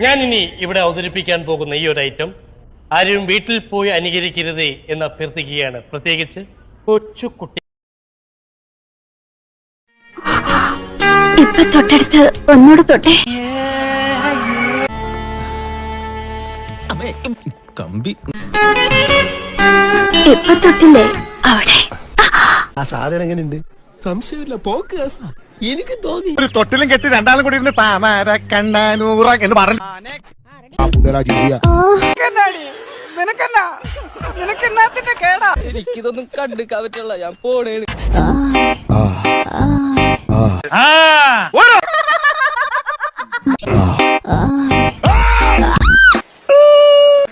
ഞാനിനി ഇവിടെ അവതരിപ്പിക്കാൻ പോകുന്ന ഈ ഒരു ഐറ്റം ആരും വീട്ടിൽ പോയി അനുകരിക്കരുതേ എന്ന് അഭ്യർത്ഥിക്കുകയാണ്, പ്രത്യേകിച്ച് കൊച്ചുകുട്ടി. ഇപ്പൊ തൊട്ടടുത്ത് ഒന്നോട് തൊട്ടേ. ഇപ്പൊ തൊട്ടില്ലേ അവിടെ? ആ സാധനം എങ്ങനെയുണ്ട്? സംശയമില്ല, പോക്ക് എനിക്ക് തോന്നി. ഒരു തൊട്ടിലും കെട്ടി രണ്ടാളും കൂടി ഇരുന്ന് താമര കണ്ണൂറ എന്ന് പറഞ്ഞു. എനിക്കിതൊന്നും കണ്ടിക്കാൻ പറ്റുള്ള, ഞാൻ പോണേണ്.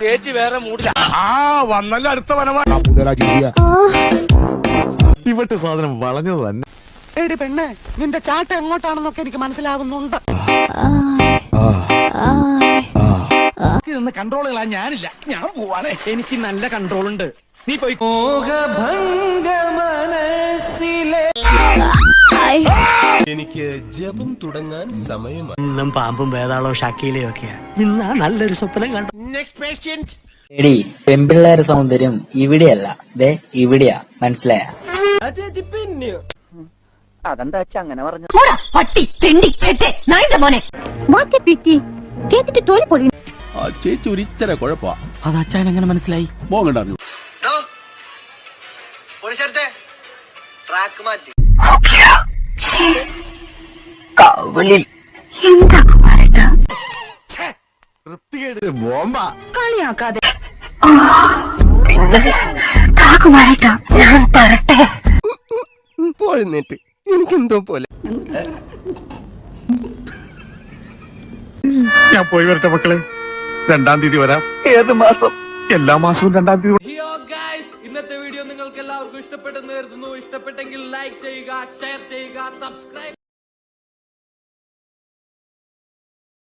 ചേച്ചി വേറെ മൂടില്ല. വന്നല്ലോ അടുത്ത വനമാ. ഇവട്ട് സാധനം വളഞ്ഞത് തന്നെ. എടി പെണ്ണെ, നിന്റെ ചാട്ട എങ്ങോട്ടാണെന്നൊക്കെ എനിക്ക് മനസ്സിലാവുന്നുണ്ട്. കൺട്രോൾ കളാൻ ഞാനില്ല, ഞാൻ പോവാണ്. എനിക്ക് നല്ല കൺട്രോൾ ഉണ്ട്. നീ പോയി. എനിക്ക് ജപം തുടങ്ങാൻ സമയമായി. ഇന്നും പാമ്പും വേതാളോ ഷക്കീലയോ ഒക്കെയാ. ഇന്നാ നല്ലൊരു സ്വപ്നം കണ്ടു. Next patient. എടി, പെമ്പിള്ളേരെ സൗന്ദര്യം ഇവിടെയല്ല, ദേ ഇവിടെയാ, മനസ്സിലായ? അതെന്താ അങ്ങനെ പറഞ്ഞു? പട്ടി തെണ്ടി ചെറ്റെ നായിന്റെ മോനെ വാക്കെ പിറ്റി കേട്ടിട്ട് തോലി പൊളി. ആ ചേച്ചി ഒരിത്തര കുഴപ്പാ. അത് അച്ഛൻ എങ്ങനെ മനസ്സിലായി? മോങ്ങണ്ടായിരുന്നു. ട്രാക്ക് മാറ്റി. എന്താ കുമാരേട്ടാ ബോംബ കളിയാക്കാതെ. കുമാരേട്ടാ, ഞാൻ പറട്ടെ. പോഴുന്നേറ്റ് എനിക്കെന്തോ പോലെ. ഞാൻ പോയി വരട്ടെ മക്കളെ, 2-ാം തീയതി വരാം. ഏത് മാസം? എല്ലാ മാസവും 2-ാം തീയതി. ഇന്നത്തെ വീഡിയോ നിങ്ങൾക്ക് എല്ലാവർക്കും ഇഷ്ടപ്പെട്ടെന്ന് കരുതുന്നു. ഇഷ്ടപ്പെട്ടെങ്കിൽ ലൈക്ക് ചെയ്യുക, ഷെയർ ചെയ്യുക, സബ്സ്ക്രൈബ്